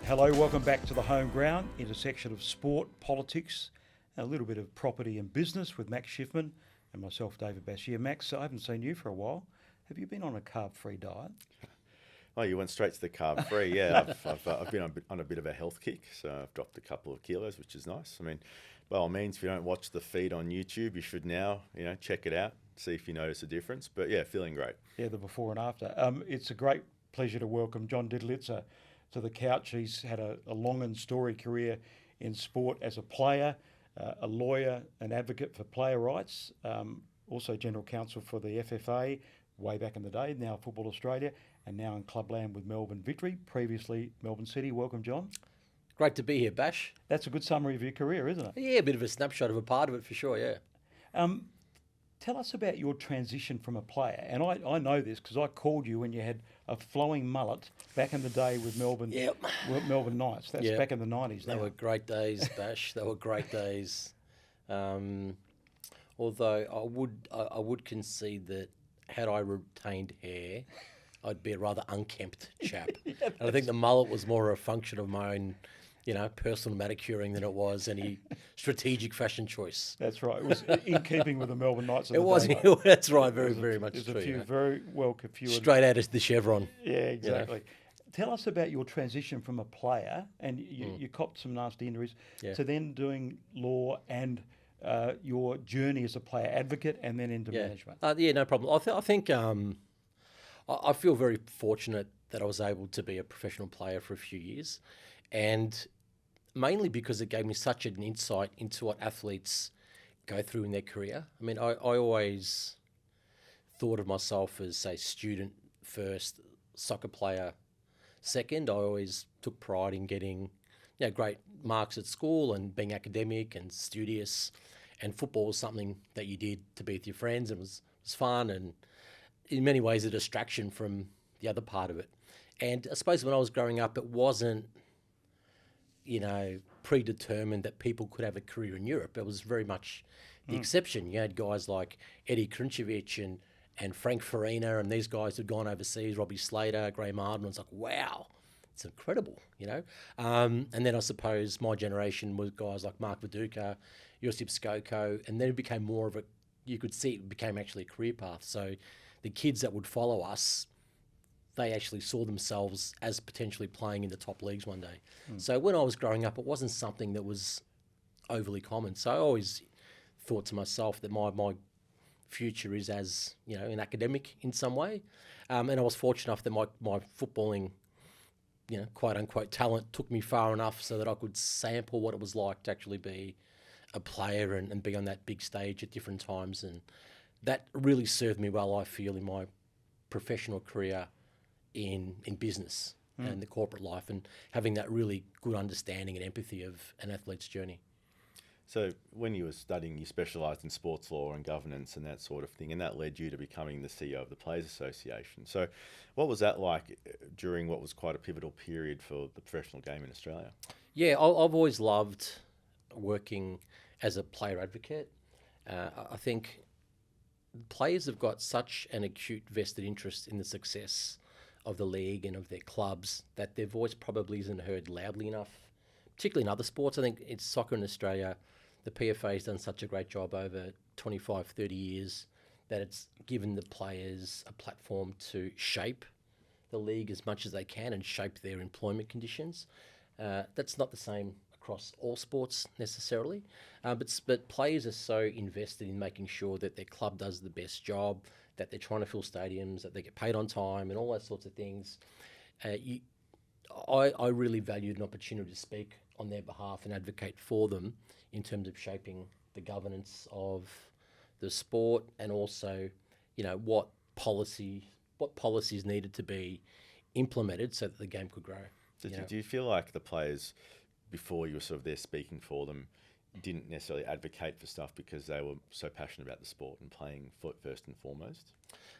Hello, welcome back to the home ground, intersection of sport, politics, and a little bit of property and business with Max Schiffman and myself, David Bashir. Max, I haven't seen you for a while. Have you been on a carb-free diet? Oh, you went straight to the carb-free. Yeah, I've been on a bit of a health kick, so I've dropped a couple of kilos, which is nice. I mean, by all means, if you don't watch the feed on YouTube, you should now, check it out, see if you notice a difference. But yeah, feeling great. Yeah, the before and after. It's a great pleasure to welcome John Didulica to the couch. He's had a long and storied career in sport as a player, a lawyer, an advocate for player rights, also general counsel for the FFA way back in the day, now Football Australia, and now in clubland with Melbourne Victory, previously Melbourne City. Welcome, John. Great to be here, Bash. That's a good summary of your career, isn't it? Yeah, a bit of a snapshot of a part of it for sure, yeah. Tell us about your transition from a player. And I know this because I called you when you had a flowing mullet back in the day with Melbourne Melbourne Knights. That's back in the 90s. They were great days, Bash. They were great days. Although I would concede that had I retained hair, I'd be a rather unkempt chap. And I think the mullet was more a function of my own personal manicuring than it was any strategic fashion choice. That's right. It was in keeping with the Melbourne Knights. It was. That's right. Very much true. There's a few very well coiffed. Straight out of the chevron. Yeah, exactly. Tell us about your transition from a player, and you copped some nasty injuries, to then doing law and your journey as a player advocate, and then into management. No problem. I think I feel very fortunate that I was able to be a professional player for a few years, and mainly because it gave me such an insight into what athletes go through in their career. I mean, I always thought of myself as, say, student first, soccer player second. I always took pride in getting great marks at school and being academic and studious, and football was something that you did to be with your friends, and it was fun and in many ways a distraction from the other part of it. And I suppose when I was growing up, it wasn't predetermined that people could have a career in Europe. It was very much the exception. You had guys like Eddie Krinčević and Frank Farina, and these guys who'd gone overseas, Robbie Slater, Graham Arden. It's like, wow, it's incredible, And then I suppose my generation was guys like Mark Viduka, Josip Skoko, and then it became more of you could see it became actually a career path. So the kids that would follow us, they actually saw themselves as potentially playing in the top leagues one day. So when I was growing up, it wasn't something that was overly common. So I always thought to myself that my future is as, an academic in some way. And I was fortunate enough that my footballing, quote unquote talent took me far enough so that I could sample what it was like to actually be a player and be on that big stage at different times. And that really served me well, I feel, in my professional career in business and the corporate life, and having that really good understanding and empathy of an athlete's journey. So when you were studying, you specialised in sports law and governance and that sort of thing, and that led you to becoming the CEO of the Players Association. So what was that like during what was quite a pivotal period for the professional game in Australia? Yeah, I've always loved working as a player advocate. I think players have got such an acute vested interest in the success of the league and of their clubs that their voice probably isn't heard loudly enough, particularly in other sports. I think it's soccer in Australia. The PFA has done such a great job over 25, 30 years that it's given the players a platform to shape the league as much as they can and shape their employment conditions. That's not the same across all sports necessarily, but players are so invested in making sure that their club does the best job, that they're trying to fill stadiums, that they get paid on time and all those sorts of things. I really valued an opportunity to speak on their behalf and advocate for them in terms of shaping the governance of the sport, and also, what policies needed to be implemented so that the game could grow. Do you feel like the players, before you were sort of there speaking for them, didn't necessarily advocate for stuff because they were so passionate about the sport and playing first and foremost?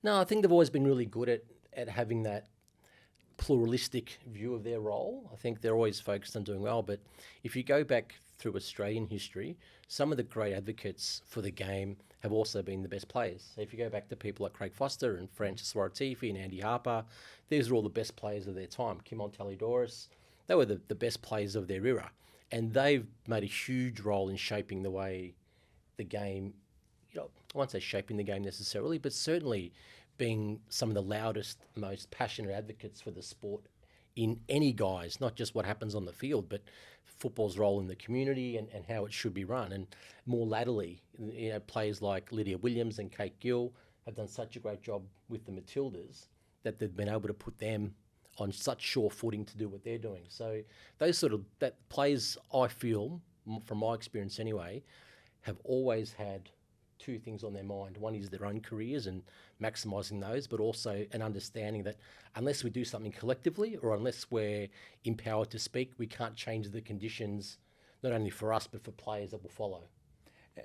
No, I think they've always been really good at having that pluralistic view of their role. I think they're always focused on doing well, but if you go back through Australian history, some of the great advocates for the game have also been the best players. So if you go back to people like Craig Foster and Francis Waratifi and Andy Harper, these are all the best players of their time. Kimon Talidoris, they were the best players of their era, and they've made a huge role in shaping the way the game, I won't say shaping the game necessarily, but certainly being some of the loudest, most passionate advocates for the sport in any guise, not just what happens on the field, but football's role in the community and how it should be run. And more latterly, players like Lydia Williams and Kate Gill have done such a great job with the Matildas that they've been able to put them on such sure footing to do what they're doing. So those that players, I feel, from my experience anyway, have always had two things on their mind. One is their own careers and maximising those, but also an understanding that unless we do something collectively or unless we're empowered to speak, we can't change the conditions, not only for us, but for players that will follow.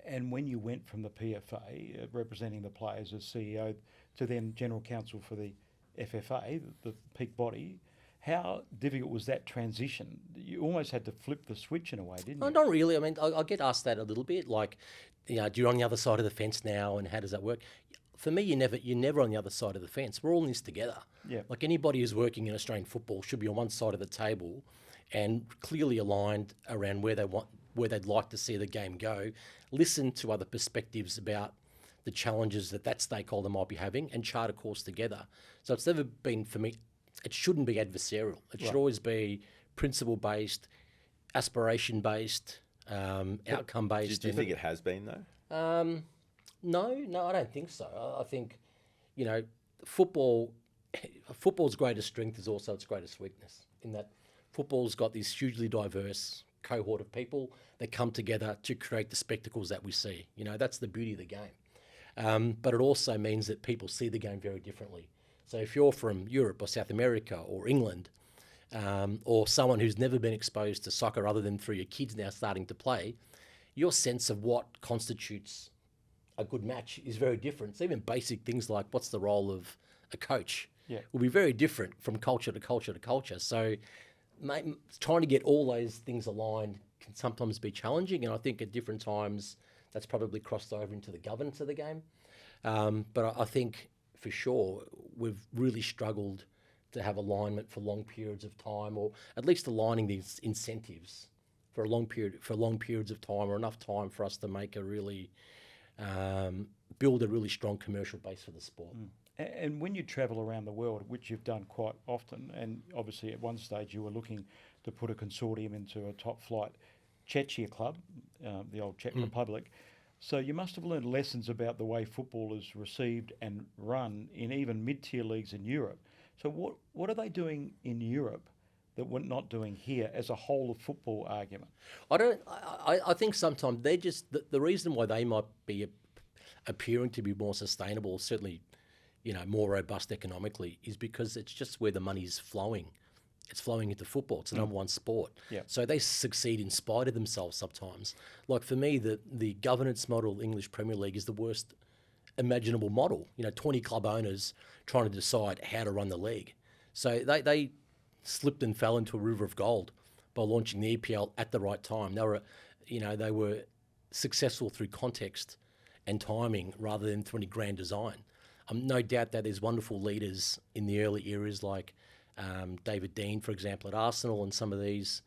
And when you went from the PFA, representing the players as CEO, to then General Counsel for the FFA, the peak body, how difficult was that transition? You almost had to flip the switch in a way, didn't you? Not really. I mean, I get asked that a little bit, like, you're on the other side of the fence now, and how does that work? For me, you're never on the other side of the fence. We're all in this together. Yeah. Like anybody who's working in Australian football should be on one side of the table, and clearly aligned around where they'd like to see the game go. Listen to other perspectives about the challenges that stakeholder might be having, and chart a course together. So it's never been, for me, it shouldn't be adversarial. It should always be principle-based, aspiration-based, outcome-based. Do you think it has been, though? No, I don't think so. I think, football's greatest strength is also its greatest weakness, in that football's got this hugely diverse cohort of people that come together to create the spectacles that we see. That's the beauty of the game. But it also means that people see the game very differently. So if you're from Europe or South America or England, or someone who's never been exposed to soccer other than through your kids now starting to play, your sense of what constitutes a good match is very different. So even basic things like what's the role of a coach will be very different from culture to culture to culture. So trying to get all those things aligned can sometimes be challenging, and I think at different times that's probably crossed over into the governance of the game. But I think for sure we've really struggled to have alignment for long periods of time, or at least aligning these incentives for long periods of time, or enough time for us to make a really build a really strong commercial base for the sport. And when you travel around the world, which you've done quite often, and obviously at one stage you were looking to put a consortium into a top flight Czechia club, the old Czech Republic. So you must have learned lessons about the way football is received and run in even mid-tier leagues in Europe. So what are they doing in Europe that we're not doing here as a whole of football argument? I think sometimes they're just the reason why they might be appearing to be more sustainable, certainly, more robust economically, is because it's just where the money's flowing. It's flowing into football. It's the number one sport. Yeah. So they succeed in spite of themselves sometimes. Like for me, the governance model English Premier League is the worst imaginable model. 20 club owners trying to decide how to run the league. So they slipped and fell into a river of gold by launching the EPL at the right time. They were successful through context and timing rather than through any grand design. No doubt that there's wonderful leaders in the early eras like David Dean, for example, at Arsenal, and some of these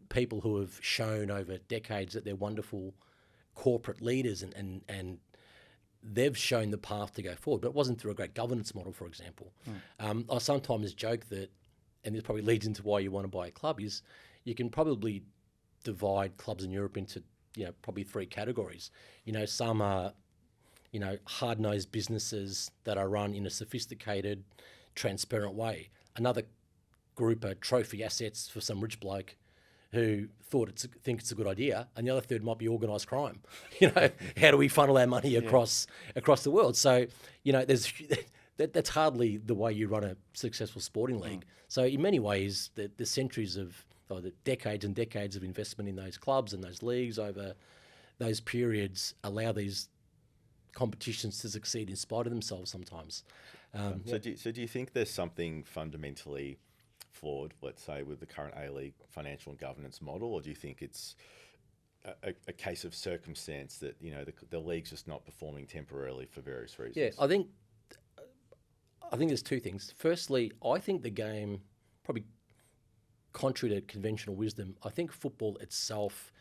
people who have shown over decades that they're wonderful corporate leaders and they've shown the path to go forward, but it wasn't through a great governance model, for example. I sometimes joke that, and this probably leads into why you want to buy a club, is you can probably divide clubs in Europe into probably three categories. Some are hard-nosed businesses that are run in a sophisticated, transparent way. Another group are trophy assets for some rich bloke who think it's a good idea, and the other third might be organised crime. How do we funnel our money across the world? So, that's hardly the way you run a successful sporting league. So in many ways, the centuries or the decades and decades of investment in those clubs and those leagues over those periods allow these competitions to succeed in spite of themselves sometimes. So do you think there's something fundamentally flawed, let's say, with the current A-League financial and governance model, or do you think it's a case of circumstance that the league's just not performing temporarily for various reasons? Yeah, I think there's two things. Firstly, I think the game probably contrary to conventional wisdom, I think football itself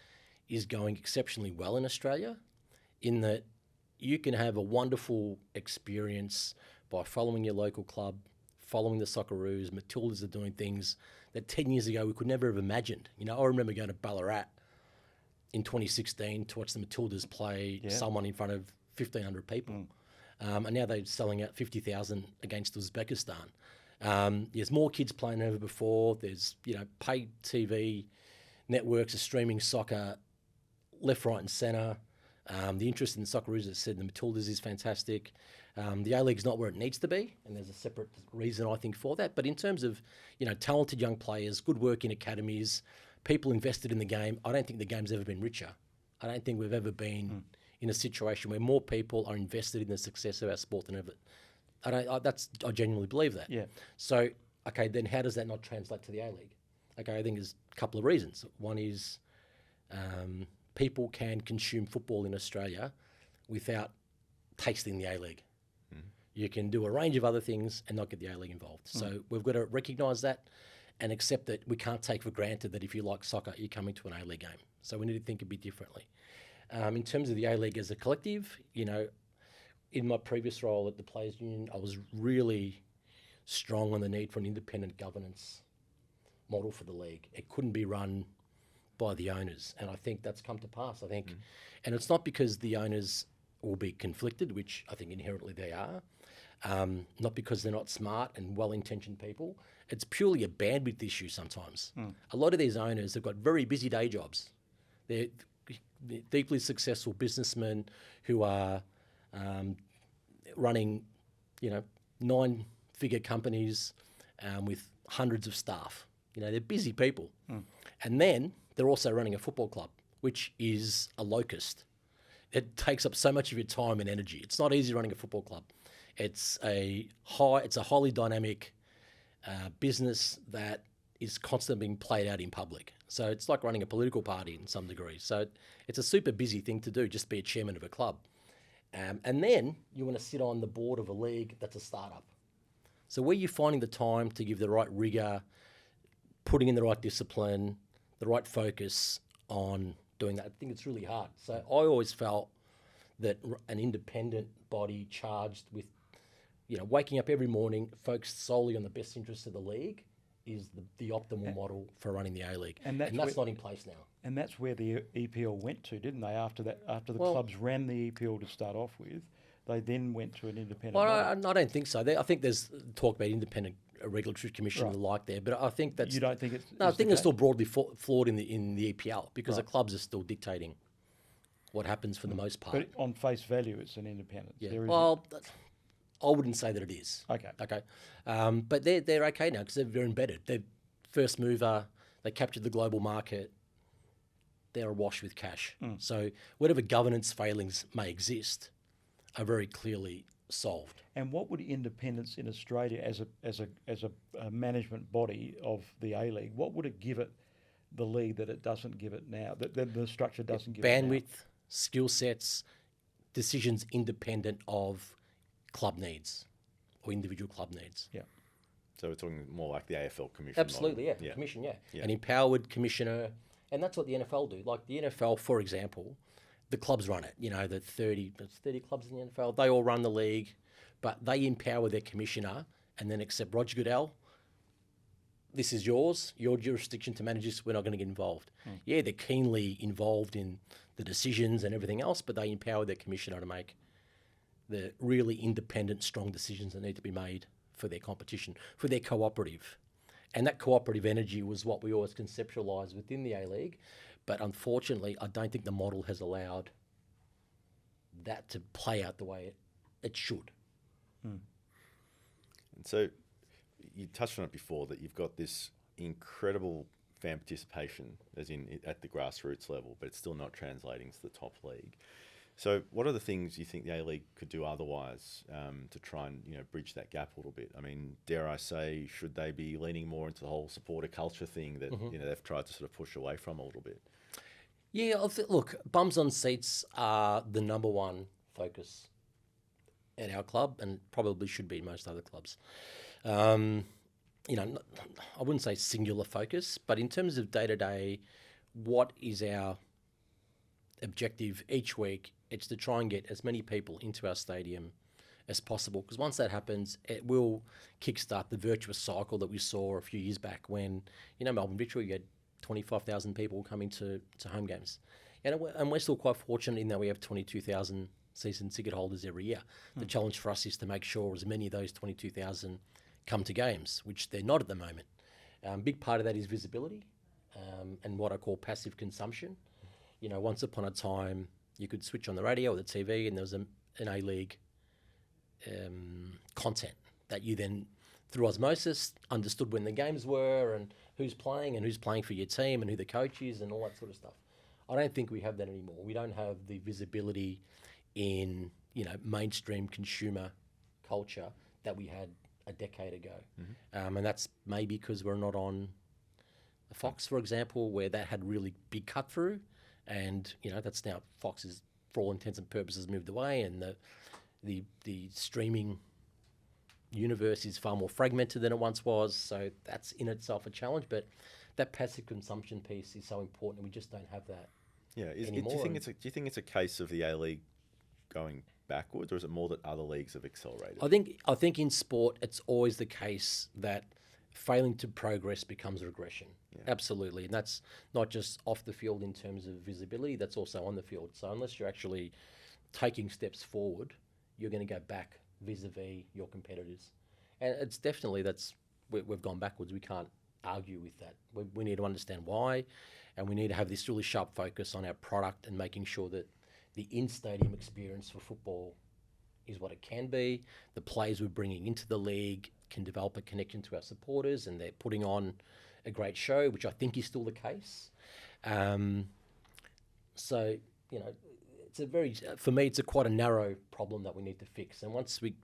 is going exceptionally well in Australia, in that you can have a wonderful experience by following your local club, following the Socceroos. Matildas are doing things that 10 years ago we could never have imagined. You know, I remember going to Ballarat in 2016 to watch the Matildas play someone in front of 1,500 people. And now they're selling out 50,000 against Uzbekistan. There's more kids playing than ever before. There's, you know, paid TV networks are streaming soccer left, right and centre. The interest in the Socceroos, as I said, the Matildas is fantastic. The A-League's not where it needs to be, and there's a separate reason, I think, for that. But in terms of, you know, talented young players, good work in academies, people invested in the game, I don't think the game's ever been richer. I don't think we've ever been in a situation where more people are invested in the success of our sport than ever. I genuinely believe that. Yeah. So, okay, then how does that not translate to the A-League? Okay, I think there's a couple of reasons. One is people can consume football in Australia without tasting the A-League. You can do a range of other things and not get the A-League involved. So we've got to recognise that and accept that we can't take for granted that if you like soccer, you're coming to an A-League game. So we need to think a bit differently. In terms of the A-League as a collective, you know, in my previous role at the Players Union, I was really strong on the need for an independent governance model for the league. It couldn't be run by the owners, and I think that's come to pass. I think, and it's not because the owners will be conflicted, which I think inherently they are, not because they're not smart and well-intentioned people. It's purely a bandwidth issue sometimes. A lot of these owners have got very busy day jobs. They're deeply successful businessmen who are running, you know, 9-figure companies with hundreds of staff. You know, they're busy people. And then they're also running a football club, which is a locust. It takes up so much of your time and energy. It's not easy running a football club. It's a highly dynamic business that is constantly being played out in public. So it's like running a political party in some degree. So it's a super busy thing to do, just be a chairman of a club. And then you want to sit on the board of a league that's a startup. So where you're finding the time to give the right rigour, putting in the right discipline, the right focus on doing that, I think it's really hard. So I always felt that an independent body charged with, you know, waking up every morning focused solely on the best interests of the league is the optimal model for running the A-League. And that's not in place now. And that's where the EPL went to, didn't they? After the clubs ran the EPL to start off with, they then went to an independent model. I don't think so. I think there's talk about independent regulatory commission and the like there, but I think that's... You don't think it's... No, I think it's still broadly flawed in the EPL because the clubs are still dictating what happens for the most part. But on face value, it's an independent. Yeah. Well, I wouldn't say that it is. Okay. But they're okay now because they're embedded. They're first mover. They captured the global market. They're awash with cash. So whatever governance failings may exist are very clearly solved. And what would independence in Australia as a management body of the A-League, what would it give it, the league, that it doesn't give it now, that the structure doesn't give it now? Bandwidth, skill sets, decisions independent of club needs or individual club needs. Yeah. So we're talking more like the AFL commission. Absolutely, model. yeah. Commission, yeah. An empowered commissioner. And that's what the NFL do. Like the NFL, for example, the clubs run it. You know, there's 30 clubs in the NFL. They all run the league, but they empower their commissioner and then accept Roger Goodell. This is yours, your jurisdiction to manage this. We're not going to get involved. Yeah, they're keenly involved in the decisions and everything else, but they empower their commissioner to make the really independent, strong decisions that need to be made for their competition, for their cooperative. And that cooperative energy was what we always conceptualised within the A-League. But unfortunately, I don't think the model has allowed that to play out the way it should. And so you touched on it before that you've got this incredible fan participation, as in at the grassroots level, but it's still not translating to the top league. So what are the things you think the A-League could do otherwise to try and bridge that gap a little bit? I mean, dare I say, should they be leaning more into the whole supporter culture thing that they've tried to sort of push away from a little bit? Yeah, look, bums on seats are the number one focus at our club and probably should be in most other clubs. I wouldn't say singular focus, but in terms of day-to-day, what is our objective each week? It's to try and get as many people into our stadium as possible, because once that happens, it will kickstart the virtuous cycle that we saw a few years back when, Melbourne Victory, you had 25,000 people coming to home games. And we're still quite fortunate in that we have 22,000 season ticket holders every year. The challenge for us is to make sure as many of those 22,000 come to games, which they're not at the moment. Big part of that is visibility and what I call passive consumption. Once upon a time, you could switch on the radio or the TV and there was an A-League content that you then, through osmosis, understood when the games were and who's playing for your team and who the coach is and all that sort of stuff. I don't think we have that anymore. We don't have the visibility in, mainstream consumer culture that we had a decade ago. And that's maybe because we're not on Fox, for example, where that had really big cut through. And, that's now Fox is, for all intents and purposes, moved away, and the streaming universe is far more fragmented than it once was. So that's in itself a challenge. But that passive consumption piece is so important, and we just don't have that. Yeah, anymore. Do you think it's a case of the A-League going backwards, or is it more that other leagues have accelerated? I think in sport, it's always the case that failing to progress becomes regression. Yeah. Absolutely. And that's not just off the field in terms of visibility, that's also on the field. So unless you're actually taking steps forward, you're going to go back vis-a-vis your competitors. And it's definitely, we've gone backwards. We can't argue with that. We need to understand why, and we need to have this really sharp focus on our product and making sure that the in-stadium experience for football is what it can be. The players we're bringing into the league can develop a connection to our supporters, and they're putting on a great show, which I think is still the case. So, for me, it's quite a narrow problem that we need to fix. And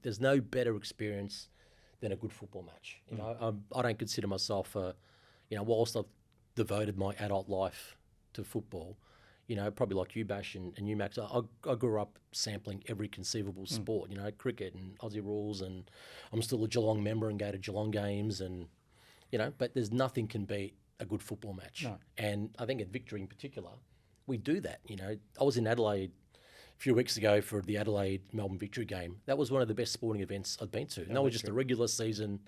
there's no better experience than a good football match. I don't consider myself whilst I've devoted my adult life to football, probably like you, Bash, and you, Max, I grew up sampling every conceivable sport, cricket and Aussie rules, and I'm still a Geelong member and go to Geelong games, and, but there's nothing can beat a good football match. No. And I think at Victory in particular, we do that. I was in Adelaide a few weeks ago for the Adelaide-Melbourne Victory game. That was one of the best sporting events I've been to. And that was just a regular season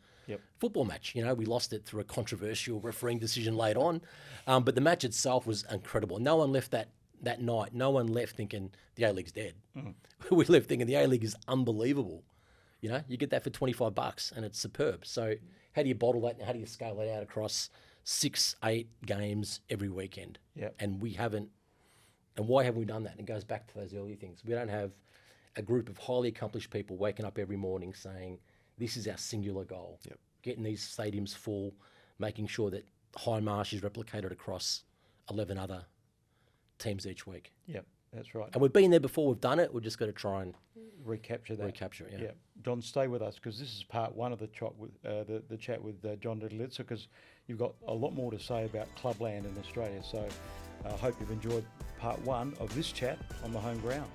football match. We lost it through a controversial refereeing decision late on. But the match itself was incredible. No one left that night. No one left thinking the A-League's dead. We left thinking the A-League is unbelievable. You get that for $25 and it's superb. So how do you bottle that and how do you scale it out across 6-8 games every weekend? And we haven't. And why haven't we done that? And it goes back to those earlier things. We don't have a group of highly accomplished people waking up every morning saying, this is our singular goal. Getting these stadiums full, making sure that High Marsh is replicated across 11 other teams each week. That's right. And we've been there before, we've done it, we've just got to try and recapture that. Yeah. John, stay with us, because this is part one of the chat with John Didulica, because you've got a lot more to say about clubland in Australia. So I hope you've enjoyed part one of this chat on the home ground.